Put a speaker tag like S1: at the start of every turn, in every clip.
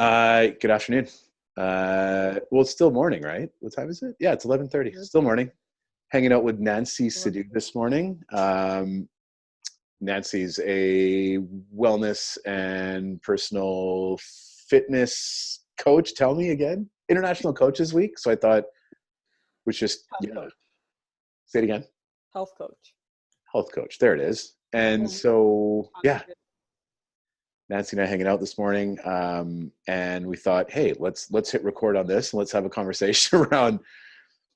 S1: Good afternoon. Well, it's still morning, right? What time is it? Yeah, it's 11:30.
S2: Yes.
S1: Still morning. Hanging out with Nancy
S2: Well,
S1: Sidhu this morning. Nancy's a wellness and personal fitness coach. Tell me again. International Coaches Week. So I thought was just,
S2: health
S1: yeah,
S2: coach.
S1: say it again.
S2: Health coach.
S1: Health coach. There it is. And
S2: Well,
S1: so,
S2: kind
S1: yeah,
S2: of get-
S1: Nancy and I hanging out this morning, and we thought, hey, let's hit record on this and let's have a conversation around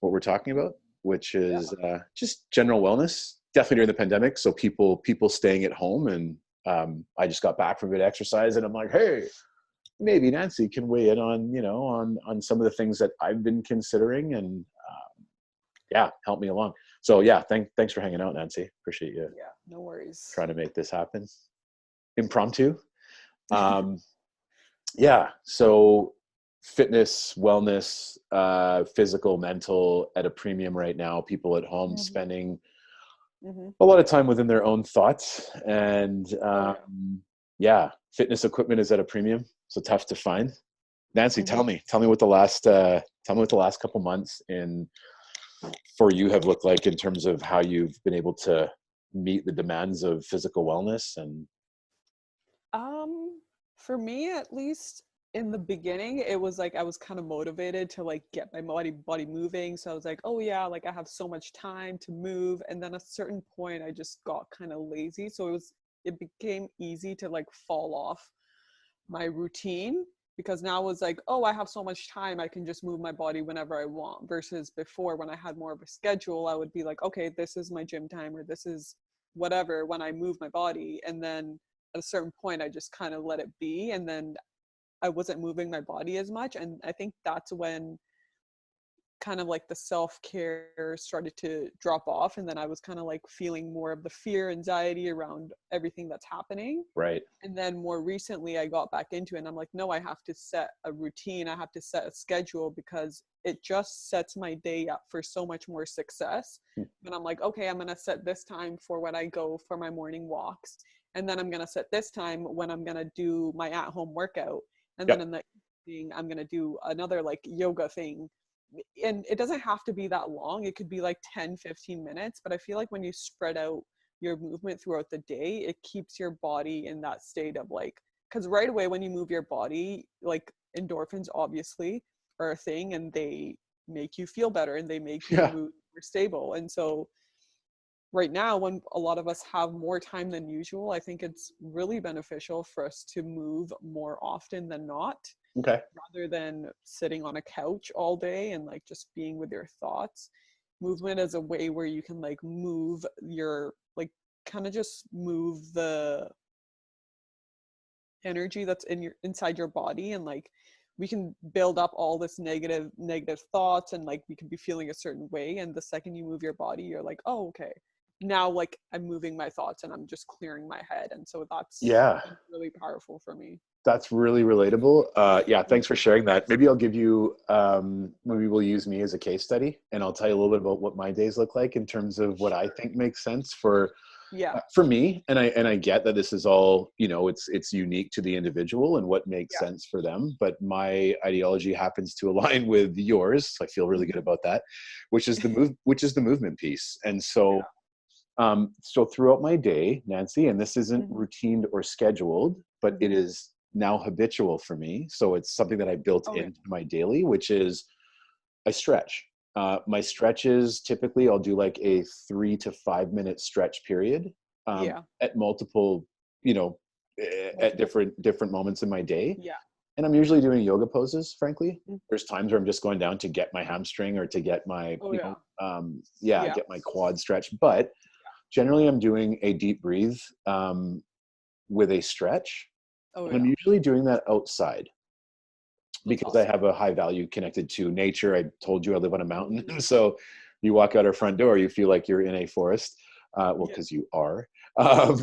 S1: what we're talking about, which
S2: yeah.
S1: is just general wellness. Definitely during the pandemic, so people staying at home, and I just got back from a bit of exercise, and I'm like, hey, maybe Nancy can weigh in on on some of the things that I've been considering, and yeah, help me along. So yeah, thanks for hanging out, Nancy. Appreciate you
S2: Yeah. No worries.
S1: trying to make this happen. Impromptu. Um, yeah, so fitness, wellness, physical, mental at a premium right now. People at home
S2: hmm
S1: spending
S2: hmm
S1: a lot of time within their own thoughts, and
S2: Oh yeah.
S1: yeah, fitness equipment is at a premium, so tough to find. Nancy,
S2: hmm
S1: tell me what the last couple months in for you have looked like in terms of how you've been able to meet the demands of physical wellness and
S2: For me at least in the beginning, it was like I was kind of motivated to like get my body moving. So I was like, oh yeah, like I have so much time to move. And then at a certain point, I just got kind of lazy. So it became easy to like fall off my routine because now it's like, oh, I have so much time, I can just move my body whenever I want. Versus before, when I had more of a schedule, I would be like, okay, this is my gym time or this is whatever when I move my body. And then at a certain point, I just kind of let it be. And then I wasn't moving my body as much. And I think that's when kind of like the self-care started to drop off, and then I was kind of like feeling more of the fear, anxiety around everything that's happening.
S1: right.
S2: And then more recently I got back into it, and I'm like, no, I have to set a routine, I have to set a schedule, because it just sets my day up for so much more success. And I'm like, okay, I'm going to set this time for when I go for my morning walks, and then I'm going to set this time when I'm going to do my at-home workout, and then
S1: Yep.
S2: in the evening I'm going to do another like yoga thing. And it doesn't have to be that long, it could be like 10-15 minutes, but I feel like when you spread out your movement throughout the day, it keeps your body in that state of like, because right away when you move your body, like endorphins obviously are a thing, and they make you feel better and they make your
S1: Yeah.
S2: mood more stable. And so right now, when a lot of us have more time than usual, I think it's really beneficial for us to move more often than not,
S1: Okay.
S2: rather than sitting on a couch all day and like just being with your thoughts. Movement is a way where you can like move your like kind of just move the energy that's in your inside your body, and like we can build up all this negative thoughts, and like we can be feeling a certain way, and the second you move your body, you're like, oh okay, now like I'm moving my thoughts and I'm just clearing my head. And so that's
S1: Yeah.
S2: been really powerful for me.
S1: That's really relatable. Yeah, thanks for sharing that. Maybe I'll give you, maybe we'll use me as a case study, and I'll tell you a little bit about what my days look like in terms of what I
S2: Sure.
S1: think makes sense
S2: Yeah.
S1: for me. And I get that this is all, it's unique to the individual and what makes
S2: Yeah.
S1: sense for them. But my ideology happens to align with yours. So I feel really good
S2: Mhm.
S1: about that, which is the movement piece. And
S2: Yeah.
S1: so throughout my day, Nancy, and this isn't
S2: Mhm.
S1: routined or scheduled, but it
S2: Mhm.
S1: is now habitual for me. So it's something that I built
S2: Oh yeah.
S1: into my daily, which is I stretch. My stretches, typically I'll do like a 3 to 5 minute stretch period
S2: Yeah.
S1: at multiple, you know, at
S2: Multiple.
S1: different moments in my day.
S2: Yeah.
S1: And I'm usually doing yoga poses, frankly.
S2: Mm.
S1: There's times where I'm just going down to get my hamstring or to get my,
S2: Oh yeah.
S1: yeah,
S2: Yeah.
S1: get my quad stretch. But generally, I'm doing a deep breathe with a stretch.
S2: Oh
S1: And I'm
S2: yeah.
S1: usually doing that outside
S2: That's
S1: because I
S2: awesome.
S1: have a high value connected to nature. I told you I live on a mountain.
S2: Mm.
S1: So you walk out our front door, you feel like you're in a forest. Well,
S2: Yeah.
S1: because you are. Um,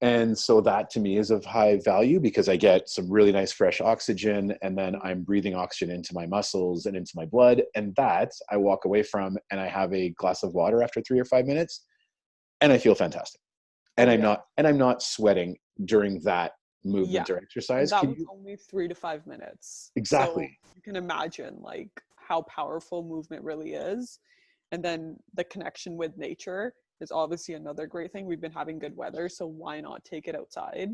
S1: and so that to me is of high value because I get some really nice fresh oxygen, and then
S2: Mm.
S1: I'm breathing oxygen into my muscles and into my blood. And that I walk away from, and I have a glass of water after 3 or 5 minutes, and I feel fantastic. And
S2: Oh
S1: I'm
S2: yeah.
S1: not, and I'm not sweating during that
S2: Yeah.
S1: movement or
S2: And
S1: exercise.
S2: that
S1: Can
S2: was
S1: you
S2: only 3 to 5 minutes. So
S1: exactly?
S2: you can imagine like how powerful movement really is. And then the connection with nature is obviously another great thing. We've been having good weather, so why not take it outside?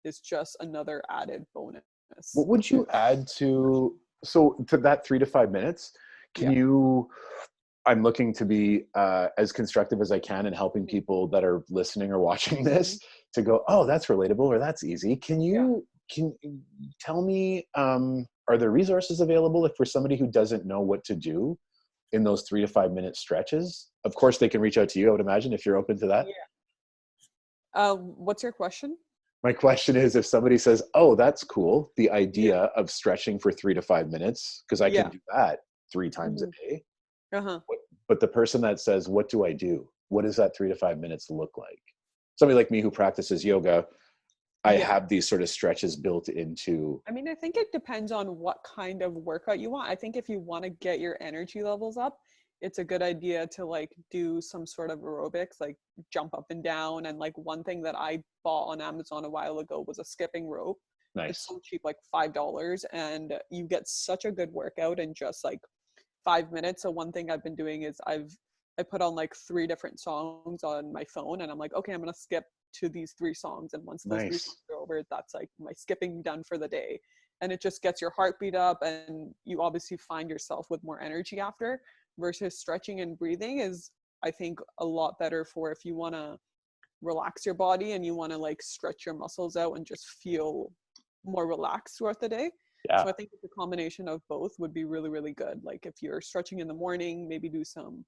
S2: It's just another added bonus.
S1: What would you add to to that 3 to 5 minutes? Can
S2: Yeah.
S1: you? I'm looking to be as constructive as I can in helping people that are listening or watching
S2: Mhm.
S1: this to go, oh, that's relatable or that's easy.
S2: Yeah.
S1: Can you tell me, are there resources available if for somebody who doesn't know what to do in those 3 to 5 minute stretches? Of course, they can reach out to you, I would imagine, if you're open to that.
S2: Yeah. What's your question?
S1: My question is, if somebody says, oh, that's cool, the
S2: Yeah.
S1: idea of stretching for 3 to 5 minutes, because I can
S2: Yeah.
S1: do that 3 times a
S2: Mhm.
S1: day.
S2: Uh-huh.
S1: But the person that says, what do I do? What does that 3 to 5 minutes look like? Somebody like me who practices yoga, I
S2: Yeah.
S1: have these sort of stretches built into.
S2: I mean, I think it depends on what kind of workout you want. I think if you want to get your energy levels up, it's a good idea to like do some sort of aerobics, like jump up and down. And like one thing that I bought on Amazon a while ago was a skipping rope. It's
S1: Nice.
S2: so cheap, like $5, and you get such a good workout in just like 5 minutes. So one thing I've been doing is I put on like three different songs on my phone, and I'm like, okay, I'm gonna skip to these three songs, and once those three songs
S1: Nice.
S2: are over, that's like my skipping done for the day. And it just gets your heartbeat up, and you obviously find yourself with more energy after. Versus stretching and breathing is, I think, a lot better for if you want to relax your body and you want to like stretch your muscles out and just feel more relaxed throughout the day. So
S1: Yeah.
S2: I think the combination of both would be really, really good. Like if you're stretching in the morning, maybe do some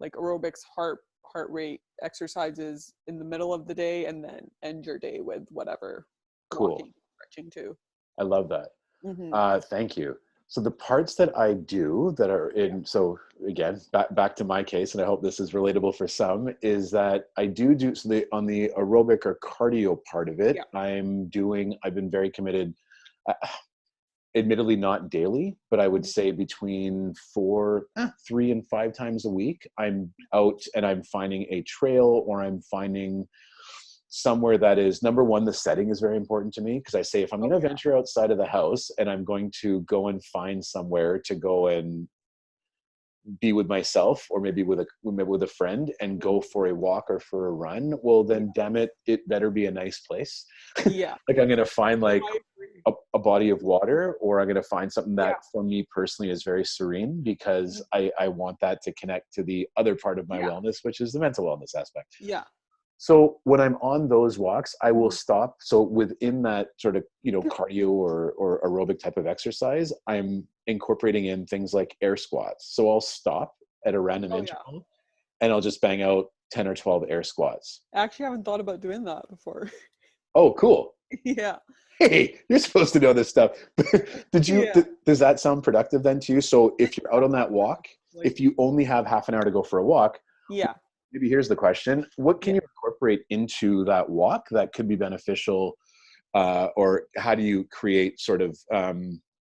S2: like aerobics, heart rate exercises in the middle of the day, and then end your day with whatever
S1: Cool.
S2: walking, stretching too.
S1: I love that.
S2: Mm-hmm.
S1: Thank you. So the parts that I do that are
S2: Yeah.
S1: in, so again, back to my case, and I hope this is relatable for some, is that I do so on the aerobic or cardio part of it,
S2: Yeah.
S1: I've been very committed, uh, admittedly not daily, but I would
S2: Mhm.
S1: say between 3 and 5 times a week, I'm out and I'm finding a trail, or I'm finding somewhere that is, number one, the setting is very important to me, because I say if I'm going
S2: Oh
S1: to
S2: yeah.
S1: venture outside of the house and I'm going to go and find somewhere to go and be with myself, or maybe with a friend, and
S2: Mhm.
S1: go for a walk or for a run, well
S2: Yeah.
S1: then damn it, it better be a nice place.
S2: Yeah.
S1: Like I'm going to find
S2: No,
S1: like
S2: I agree.
S1: a body of water, or I'm going to find something
S2: Yeah.
S1: that for me personally is very serene, because
S2: Mhm.
S1: I want that to connect to the other part of my
S2: Yeah.
S1: wellness, which is the mental wellness aspect.
S2: Yeah.
S1: So when I'm on those walks, I will
S2: Mhm.
S1: stop. So within that sort of, cardio or aerobic type of exercise, I'm incorporating in things like air squats. So I'll stop at a random
S2: Oh yeah.
S1: interval and I'll just bang out 10 or 12 air squats.
S2: I actually haven't thought about doing that before.
S1: Oh, cool.
S2: Yeah.
S1: Hey, you're supposed to know this stuff.
S2: Yeah.
S1: Does that sound productive then to you? So
S2: It
S1: if you're out on that
S2: definitely
S1: walk,
S2: does. Like,
S1: if you only have half an hour to go for a walk,
S2: yeah.
S1: maybe here's the question: what can
S2: Yeah.
S1: you incorporate into that walk that could be beneficial, or how do you create sort of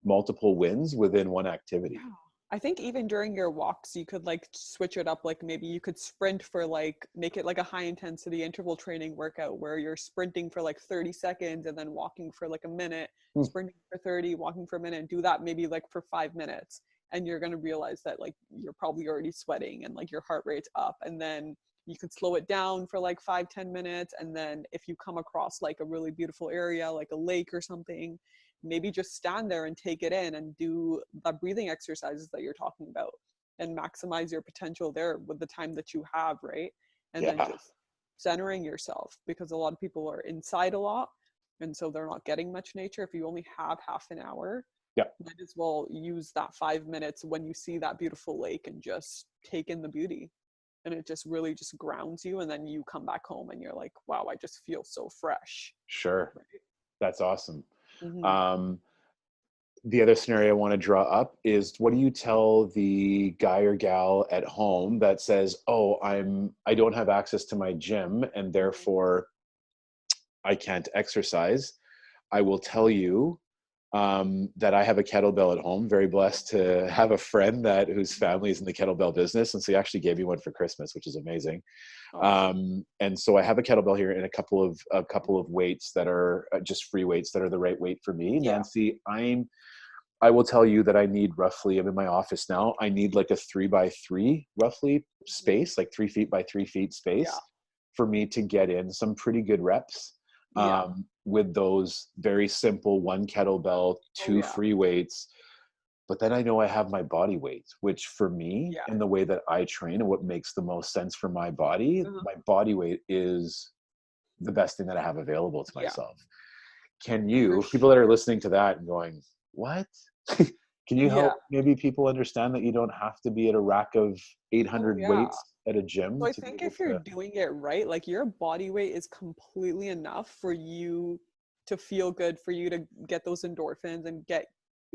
S1: multiple wins within one activity?
S2: Yeah. I think even during your walks, you could like switch it up. Like maybe you could sprint for like, make it like a high intensity interval training workout where you're sprinting for like 30 seconds and then walking for like a minute,
S1: Hmm,
S2: sprinting for 30, walking for a minute, and do that maybe like for 5 minutes. And you're going to realize that like you're probably already sweating and like your heart rate's up. And then you could slow it down for like 5, 10 minutes. And then if you come across like a really beautiful area, like a lake or something, maybe just stand there and take it in and do the breathing exercises that you're talking about and maximize your potential there with the time that you have, right? And then
S1: yeah,
S2: just centering yourself, because a lot of people are inside a lot and so they're not getting much nature. If you only have half an hour,
S1: yeah,
S2: might as well use that 5 minutes when you see that beautiful lake and just take in the beauty. And it just really just grounds you, and then you come back home and you're like, wow, I just feel so fresh,
S1: sure,
S2: right?
S1: that's awesome.
S2: Mm-hmm.
S1: Um, the other scenario I want to draw up is, what do you tell the guy or gal at home that says, "Oh, I don't have access to my gym and
S2: Mm-hmm.
S1: therefore I can't exercise"? I will tell you, that I have a kettlebell at home. Very blessed to have a friend whose family is in the kettlebell business. And so he actually gave me one for Christmas, which is amazing.
S2: Awesome.
S1: And so I have a kettlebell here and a couple of weights that are just free weights that are the right weight for me.
S2: Yeah.
S1: Nancy, I will tell you that I need roughly, I'm in my office now, I need like a 3x3 roughly space, like 3 feet by 3 feet
S2: Yeah.
S1: space for me to get in some pretty good reps
S2: Yeah.
S1: with those very simple one kettlebell,
S2: Oh
S1: two
S2: yeah.
S1: free weights. But then I know I have my body weight, which for me,
S2: Yeah.
S1: in the way that I train and what makes the most sense for my body,
S2: Uh-huh.
S1: my body weight is the best thing that I have available to
S2: Yeah.
S1: myself. Can
S2: For
S1: you, people that are
S2: sure.
S1: listening to that and going, what? Can you
S2: Yeah.
S1: help maybe people understand that you don't have to be at a rack of
S2: Oh
S1: 800
S2: yeah.
S1: weights at a
S2: So
S1: gym
S2: I
S1: to be
S2: think
S1: able
S2: if you're
S1: to?
S2: doing it right, like your body weight is completely enough for you to feel good, for you to get those endorphins and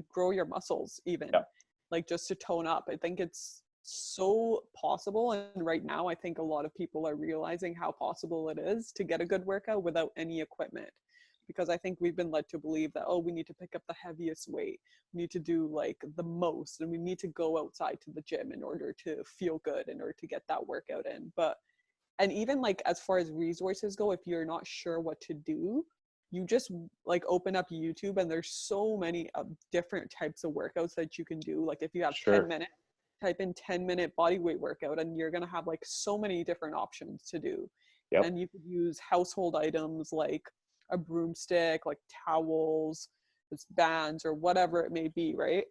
S2: grow your muscles even,
S1: Yeah,
S2: like just to tone up. I think it's so possible. And right now, I think a lot of people are realizing how possible it is to get a good workout without any equipment. Because I think we've been led to believe that, oh, we need to pick up the heaviest weight, we need to do like the most, and we need to go outside to the gym in order to feel good, in order to get that workout in. But, and even like as far as resources go, if you're not sure what to do, you just like open up YouTube and there's so many different types of workouts that you can do. Like if you have 10
S1: sure.
S2: minutes, type in 10-minute body weight workout and you're going to have like so many different options to do.
S1: Yep.
S2: And you could use household items like a broomstick, like towels, just bands, or whatever it may be, right?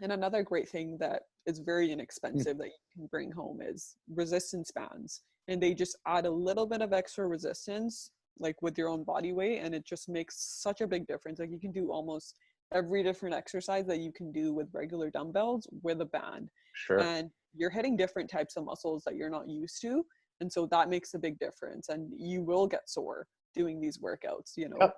S2: And another great thing that is very
S1: Hmm.
S2: inexpensive that you can bring home is resistance bands. And they just add a little bit of extra resistance, like with your own body weight, and it just makes such a big difference. Like you can do almost every different exercise that you can do with regular dumbbells with a band.
S1: Sure.
S2: And you're hitting different types of muscles that you're not used to. And so that makes a big difference. And you will get sore doing these workouts, you know,
S1: Yep.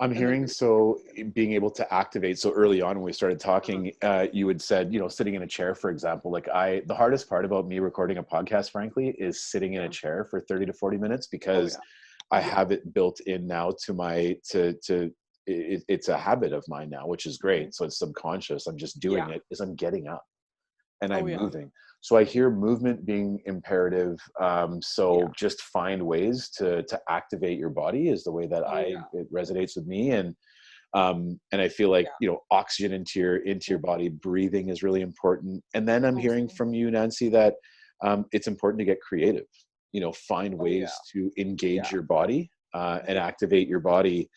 S1: I'm
S2: and they're
S1: hearing,
S2: great for your
S1: so
S2: body.
S1: being able to activate. So early on when we started
S2: Uh-huh.
S1: talking, you had said, sitting in a chair, for example. Like the hardest part about me recording a podcast, frankly, is sitting in a
S2: Yeah.
S1: chair for 30 to 40 minutes
S2: Oh
S1: because
S2: yeah.
S1: I
S2: Yeah.
S1: have it built in now to it's a habit of mine now, which is
S2: Mhm.
S1: great. So it's subconscious. I'm just doing
S2: Yeah.
S1: it as I'm getting up and
S2: Oh
S1: I'm
S2: yeah.
S1: moving. So I hear movement being imperative. So
S2: Yeah.
S1: just find ways to activate your body is the way that
S2: Oh yeah.
S1: it resonates with me. And I feel like,
S2: Yeah.
S1: oxygen into your body, breathing is really important. And then I'm hearing
S2: Awesome.
S1: from you, Nancy, that it's important to get creative. Find
S2: Oh yeah.
S1: ways to engage
S2: Yeah.
S1: your body and
S2: Yeah.
S1: activate your body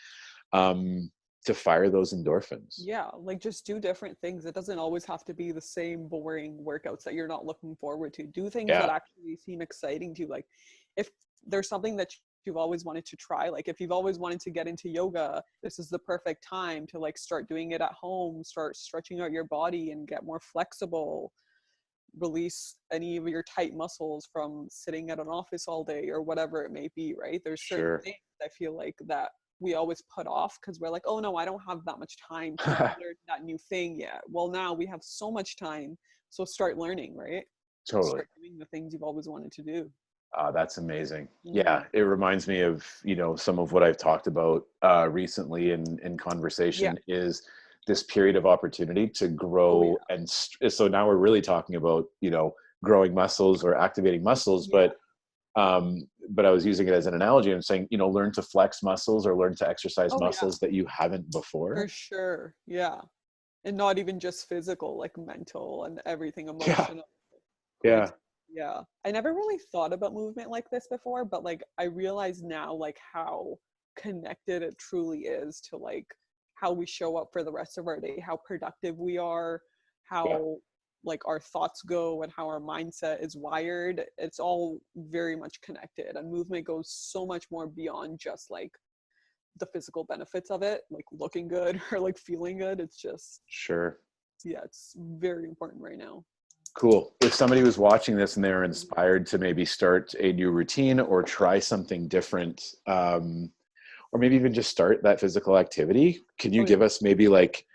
S1: um, to fire those endorphins.
S2: Yeah. Like just do different things. It doesn't always have to be the same boring workouts that you're not looking forward to. Do things that
S1: Yeah,
S2: actually seem exciting to you. Like if there's something that you've always wanted to try, like if you've always wanted to get into yoga, this is the perfect time to like start doing it at home, start stretching out your body and get more flexible, release any of your tight muscles from sitting at an office all day or whatever it may be, right? There's certain
S1: sure.
S2: things I feel like that we always put off because we're like, oh no, I don't have that much time to learn that new thing yet. Well, now we have so much time, so start learning, right?
S1: Totally.
S2: Start doing the things you've always wanted to do.
S1: That's amazing.
S2: Hmm.
S1: Yeah, it reminds me of, some of what I've talked about recently in
S2: Yeah.
S1: conversation is this period of opportunity to
S2: Oh yeah.
S1: grow. And so now we're really talking about, growing muscles or activating muscles,
S2: Yeah.
S1: but I was using it as an analogy and saying, learn to flex muscles or learn to exercise
S2: Oh yeah.
S1: muscles that you haven't
S2: For
S1: before.
S2: sure. Yeah. And not even just physical, like mental and everything,
S1: Yeah.
S2: emotional.
S1: Yeah.
S2: Creativity. Yeah. I never really thought about movement like this before, but like I realize now like how connected it truly is to like how we show up for the rest of our day, how productive we are,
S1: Yeah.
S2: how like our thoughts go and how our mindset is wired. It's all very much connected, and movement goes so much more beyond just like the physical benefits of it, like looking good or like feeling good. It's just,
S1: Sure.
S2: yeah, it's very important right now.
S1: Cool. If somebody was watching this and they're
S2: Mhm.
S1: inspired to maybe start a new routine or try something different, or maybe even just start that physical activity, can you
S2: Oh yeah.
S1: give us maybe like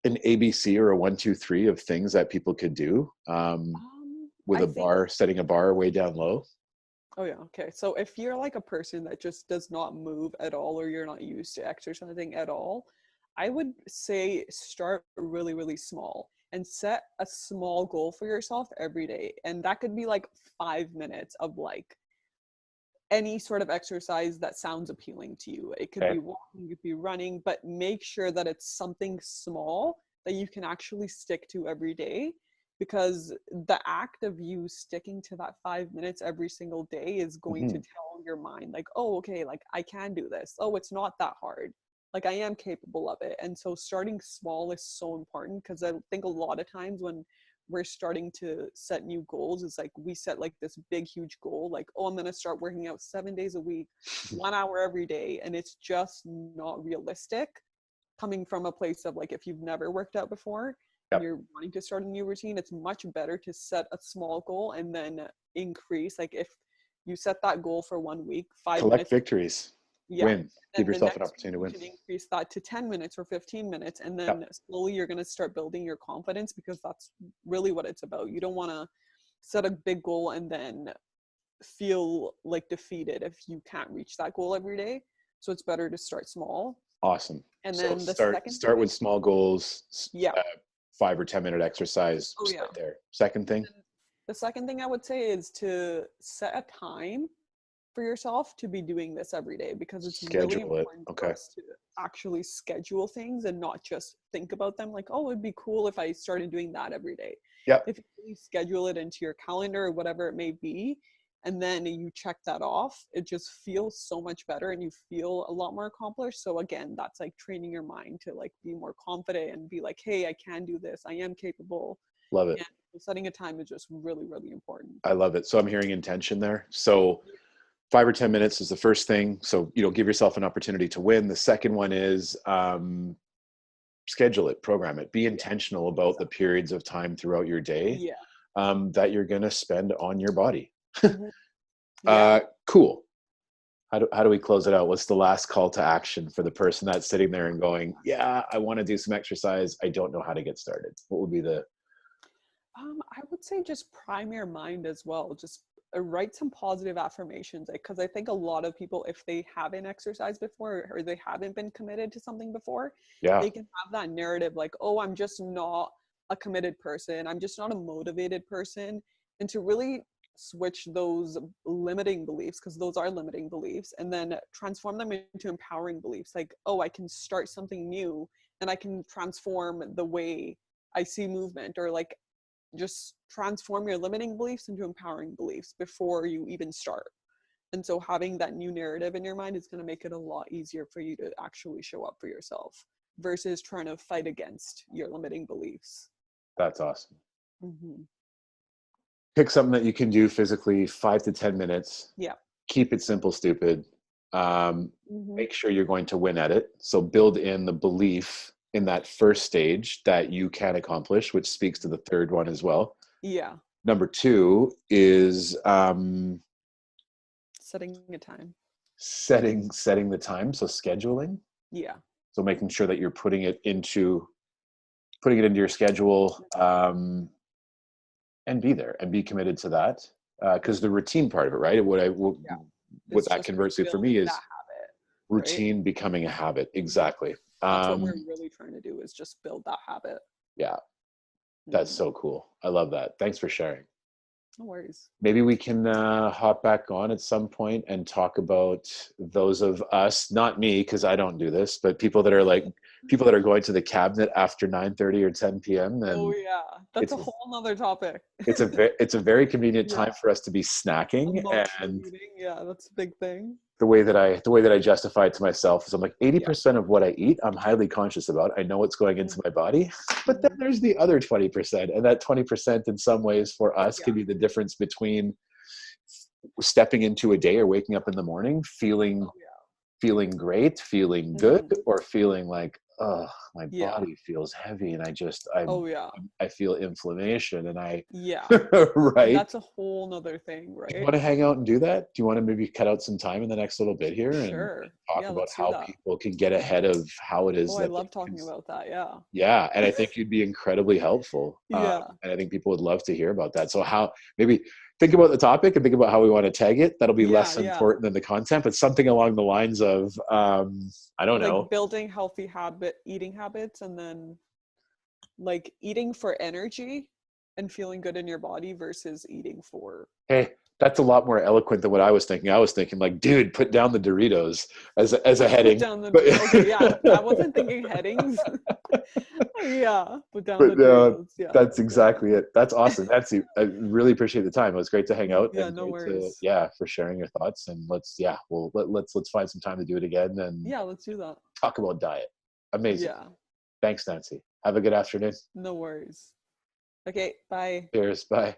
S1: an ABC or a 1, 2, 3 of things that people could do with
S2: I
S1: a
S2: think,
S1: bar, setting a bar way down low?
S2: oh yeah, okay. So if you're like a person that just does not move at all or you're not used to exercising at all, I would say start really, really small and set a small goal for yourself every day. And that could be like 5 minutes of like any sort of exercise that sounds appealing to you. It could
S1: Okay.
S2: be walking, it could be running, but make sure that it's something small that you can actually stick to every day, because the act of you sticking to that 5 minutes every single day is going to
S1: Hmm.
S2: tell your mind like, oh, okay, like I can do this. Oh, it's not that hard. Like I am capable of it. And so starting small is so important, because I think a lot of times when we're starting to set new goals, is like we set like this big huge goal, like, oh, I'm going to start working out 7 days a week, 1 hour every day, and it's just not realistic, coming from a place of like, if you've never worked out before and
S1: Yep.
S2: you're wanting to start a new routine, it's much better to set a small goal and then increase. Like if you set that goal for 1 week, five
S1: Collect
S2: minutes
S1: victories.
S2: yeah.
S1: Win. Give
S2: And the
S1: yourself an
S2: next
S1: opportunity
S2: week
S1: to
S2: you
S1: win.
S2: can increase that to 10 minutes or 15 minutes. And
S1: Yep.
S2: then slowly you're going to start building your confidence, because that's really what it's about. You don't want to set a big goal and then feel like defeated if you can't reach that goal every day. So it's better to start small.
S1: Awesome.
S2: And
S1: So
S2: then the
S1: start
S2: second thing
S1: with
S2: is,
S1: small goals.
S2: yeah.
S1: 5 or 10 minute exercise.
S2: Oh, yeah.
S1: Start there. Second thing.
S2: The second thing I would say is to set a time for yourself to be doing this every day, because it's really
S1: Schedule it.
S2: important for
S1: Okay.
S2: us to actually schedule things and not just think about them like, oh, it'd be cool if I started doing that every day.
S1: Yep.
S2: If you really schedule it into your calendar or whatever it may be, and then you check that off, it just feels so much better and you feel a lot more accomplished. So again, that's like training your mind to like be more confident and be like, hey, I can do this, I am capable.
S1: Love it.
S2: And setting a time is just really, really important.
S1: I love it. So I'm hearing intention there. So 5 or 10 minutes is the first thing. So, give yourself an opportunity to win. The second one is schedule it, program it, be intentional about the periods of time throughout your day
S2: Yeah.
S1: that you're going to spend on your body.
S2: Mhm. Yeah.
S1: Cool. How do we close it out? What's the last call to action for the person that's sitting there and going, yeah, I want to do some exercise, I don't know how to get started? What would be the...
S2: I would say just prime your mind as well. Just write some positive affirmations, because I think a lot of people, if they haven't exercised before or they haven't been committed to something before,
S1: Yeah.
S2: they can have that narrative like, oh, I'm just not a committed person. I'm just not a motivated person. And to really switch those limiting beliefs, because those are limiting beliefs, and then transform them into empowering beliefs. Like, oh, I can start something new and I can transform the way I see movement, or like just transform your limiting beliefs into empowering beliefs before you even start. And so having that new narrative in your mind is going to make it a lot easier for you to actually show up for yourself versus trying to fight against your limiting beliefs.
S1: That's awesome.
S2: Mm-hmm.
S1: Pick something that you can do physically, 5 to 10 minutes.
S2: Yeah.
S1: Keep it simple, stupid.
S2: Mm-hmm.
S1: Make sure you're going to win at it. So build in the belief in that first stage that you can accomplish, which speaks to the third one as well.
S2: Yeah.
S1: Number two is
S2: Setting a time.
S1: setting the time. So scheduling.
S2: Yeah.
S1: So making sure that you're putting it into your schedule, and be there and be committed to that. Because the routine part of it, right? What
S2: It's
S1: that
S2: just
S1: converts to for me
S2: building
S1: is
S2: that habit, right?
S1: routine becoming a habit. Exactly.
S2: That's what we're really trying to do, is just build that habit.
S1: Yeah, that's
S2: Mm-hmm.
S1: so cool. I love that. Thanks for sharing.
S2: No worries.
S1: Maybe we can hop back on at some point and talk about those of us, not me, because I don't do this, but people that are going to the cabinet after 9:30 or 10 p.m.
S2: Oh
S1: And
S2: yeah, that's
S1: it's
S2: a whole nother topic.
S1: it's a very convenient
S2: Yeah,
S1: time for us to be snacking.
S2: emotional
S1: And
S2: eating. Yeah, that's a big thing.
S1: the way that I justify it to myself is I'm like,
S2: Yeah.
S1: 80% of what I eat, I'm highly conscious about. I know what's going into my body, but then there's the other 20%. And that 20% in some ways for us
S2: Yeah.
S1: can be the difference between stepping into a day or waking up in the morning, feeling
S2: Oh, yeah.
S1: great, feeling good, or feeling like, oh, my
S2: Yeah.
S1: body feels heavy, and
S2: Oh yeah.
S1: I feel inflammation, and
S2: Yeah. And
S1: right.
S2: that's a whole nother thing,
S1: Do you
S2: right?
S1: want to hang out and do that? Do you want to maybe cut out some time in the next little bit here and
S2: Sure.
S1: talk
S2: Yeah,
S1: about
S2: let's do
S1: how
S2: that.
S1: people can get ahead of how it is
S2: Oh, I
S1: that they
S2: love
S1: can,
S2: talking about that. Yeah.
S1: yeah, and I think you'd be incredibly helpful.
S2: Yeah.
S1: And I think people would love to hear about that. So how, maybe think about the topic and think about how we want to tag it. That'll be
S2: Yeah.
S1: less
S2: Yeah.
S1: important than the content, but something along the lines of, I don't know.
S2: Like building healthy eating habits, and then like eating for energy and feeling good in your body versus eating for
S1: Hey, that's a lot more eloquent than what I was thinking. I was thinking like, dude, put down the Doritos as a
S2: put
S1: heading.
S2: down the
S1: But
S2: okay, yeah. I wasn't thinking headings. Yeah, put down the
S1: but
S2: Doritos. Yeah.
S1: that's exactly it. That's awesome. That's I really appreciate the time. It was great to hang out
S2: Yeah,
S1: and
S2: no
S1: great to,
S2: worries.
S1: yeah, for sharing your thoughts. And let's find some time to do it again and
S2: Yeah, let's do that.
S1: talk about diet. Amazing.
S2: Yeah,
S1: Thanks, Nancy. Have a good afternoon.
S2: no worries. Okay, bye.
S1: Cheers. Bye.